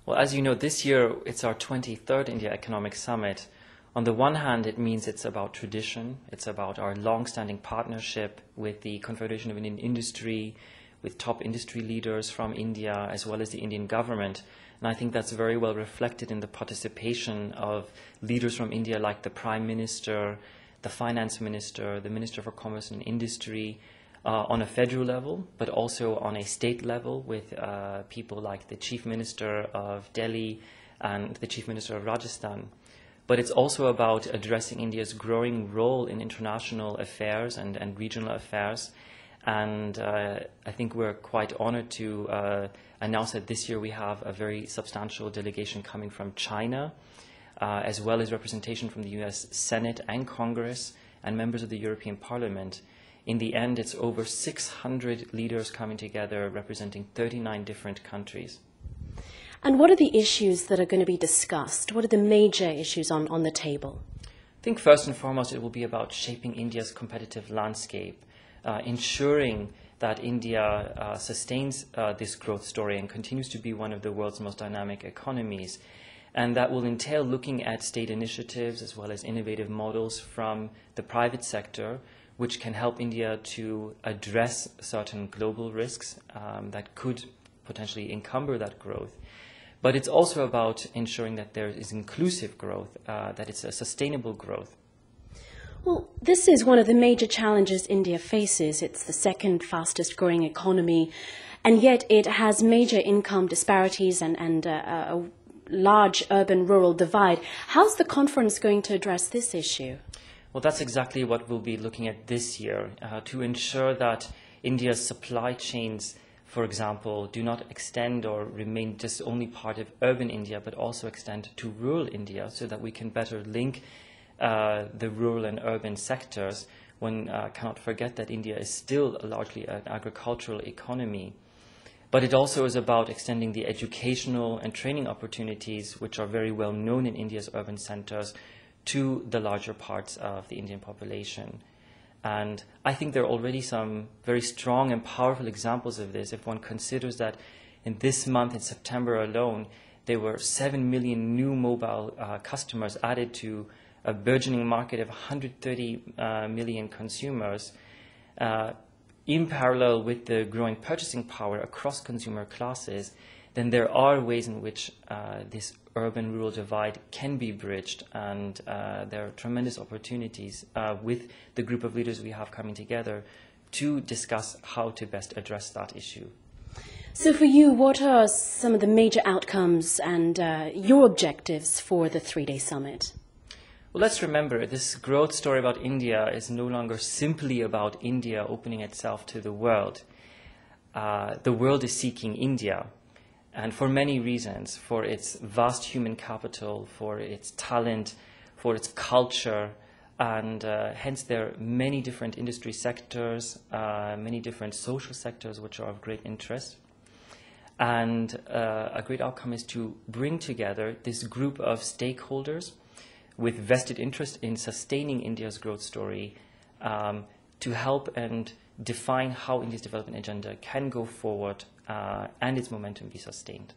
Well, as you know, this year it's our 23rd India Economic Summit. On the one hand, it means it's about tradition. It's about our long-standing partnership with the Confederation of Indian Industry, with top industry leaders from India, as well as the Indian government. And I think that's very well reflected in the participation of leaders from India like the Prime Minister, the Finance Minister, the Minister for Commerce and Industry, on a federal level, but also on a state level with people like the Chief Minister of Delhi and the Chief Minister of Rajasthan. But it's also about addressing India's growing role in international affairs and regional affairs. And I think we're quite honored to announce that this year we have a very substantial delegation coming from China, as well as representation from the US Senate and Congress and members of the European Parliament. In the end, it's over 600 leaders coming together representing 39 different countries. And what are the issues that are going to be discussed? What are the major issues on the table? I think first and foremost it will be about shaping India's competitive landscape, ensuring that India sustains this growth story and continues to be one of the world's most dynamic economies. And that will entail looking at state initiatives as well as innovative models from the private sector, which can help India to address certain global risks that could potentially encumber that growth. But it's also about ensuring that there is inclusive growth, that it's a sustainable growth. Well, this is one of the major challenges India faces. It's the second fastest growing economy, and yet it has major income disparities and a large urban-rural divide. How's the conference going to address this issue? Well, that's exactly what we'll be looking at this year, to ensure that India's supply chains, for example, do not extend or remain just only part of urban India, but also extend to rural India so that we can better link the rural and urban sectors. One cannot forget that India is still largely an agricultural economy. But it also is about extending the educational and training opportunities, which are very well known in India's urban centers, to the larger parts of the Indian population. And I think there are already some very strong and powerful examples of this if one considers that in this month, in September alone, there were 7 million new mobile customers added to a burgeoning market of 130 million consumers. In parallel with the growing purchasing power across consumer classes, then there are ways in which this urban-rural divide can be bridged, and there are tremendous opportunities with the group of leaders we have coming together to discuss how to best address that issue. So for you, what are some of the major outcomes and your objectives for the three-day summit? Well, let's remember, this growth story about India is no longer simply about India opening itself to the world. The world is seeking India. And for many reasons, for its vast human capital, for its talent, for its culture, and hence there are many different industry sectors, many different social sectors which are of great interest. And a great outcome is to bring together this group of stakeholders with vested interest in sustaining India's growth story to help and define how India's development agenda can go forward and its momentum be sustained.